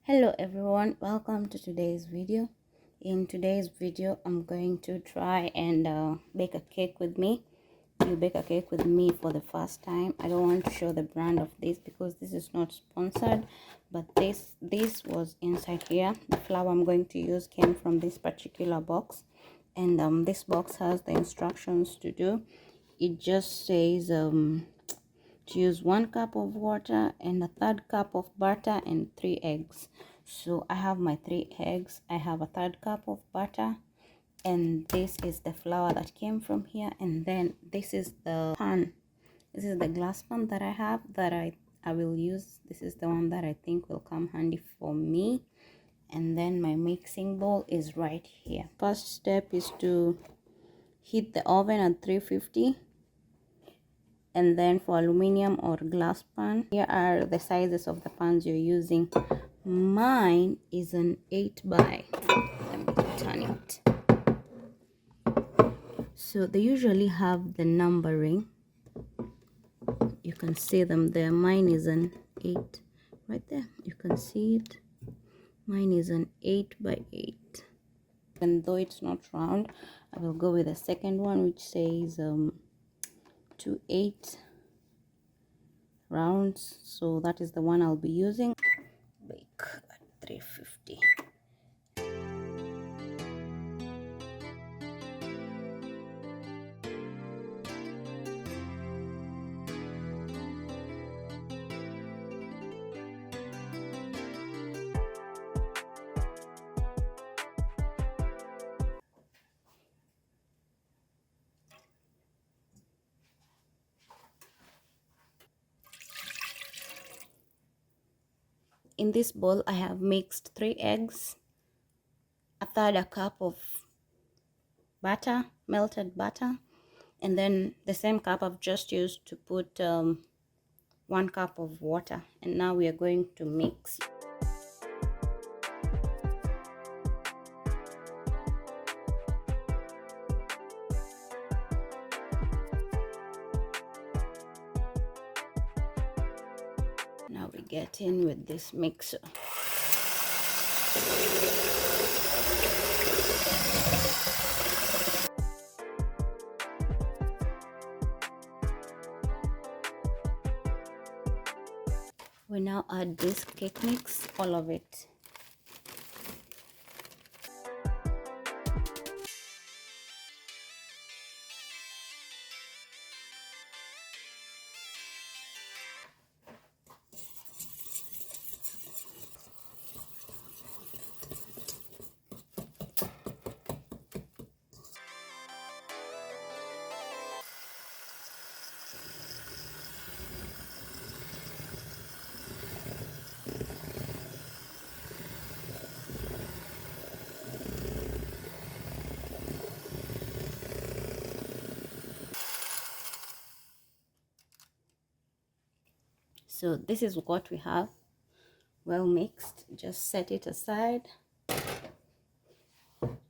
Hello everyone, welcome to today's video. In today's video I'm going to try and bake a cake with me. You bake a cake with me for the first time. I don't want to show the brand of this because this is not sponsored, but this was inside here. The flour I'm going to use came from this particular box, and this box has the instructions to do. It just says to use 1 cup of water and a third cup of butter and 3 eggs. So I have my 3 eggs, I have a third cup of butter, and this is the flour that came from here. And then this is the pan, this is the glass pan that I have that I will use. This is the one that I think will come handy for me. And then my mixing bowl is right here. First step is to heat the oven at 350. And then for aluminum or glass pan, here are the sizes of the pans you're using. Mine is an 8 by, let me turn it. So they usually have the numbering, you can see them there. Mine is an 8 right there, you can see it. Mine is an 8 by 8. And though it's not round, I will go with the second one, which says 2 8 rounds. So that is the one I'll be using. Bake at 350. In this bowl I have mixed 3 eggs, a third a cup of butter, melted butter, and then the same cup I've just used to put 1 cup of water. And now we are going to mix. Now we get in with this mixer. We now add this cake mix, all of it. So this is what we have, well mixed. Just set it aside,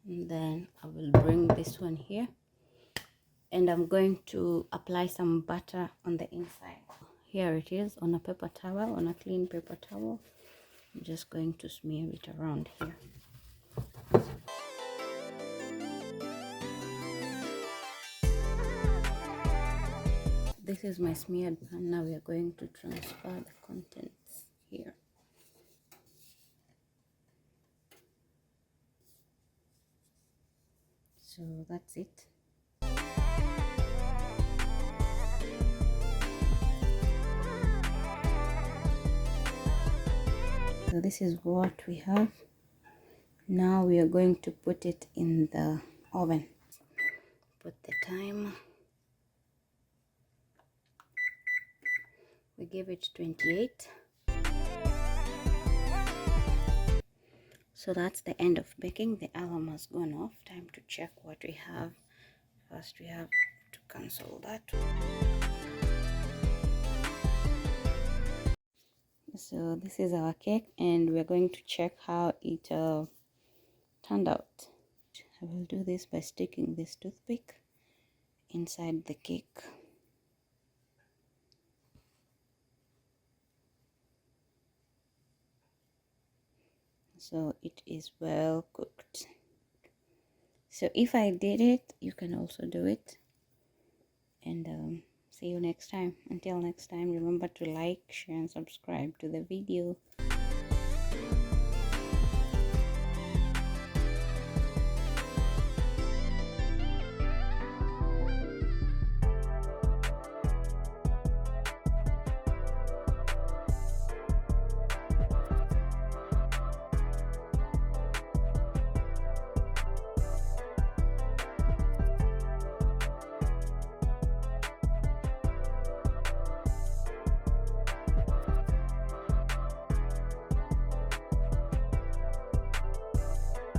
and then I will bring this one here, and I'm going to apply some butter on the inside. Here it is on a paper towel, on a clean paper towel. I'm just going to smear it around here. This is my smeared pan. Now we are going to transfer the contents here. So that's it. So this is what we have. Now we are going to put it in the oven. Put the timer. We give it 28. So that's the end of baking. The alarm has gone off. Time to check what we have. First we have to cancel that. So this is our cake, and we're going to check how it turned out. I will do this by sticking this toothpick inside the cake. so it is well cooked. So if I did it, you can also do it. And see you next time. Until next time, remember to like, share and subscribe to the video.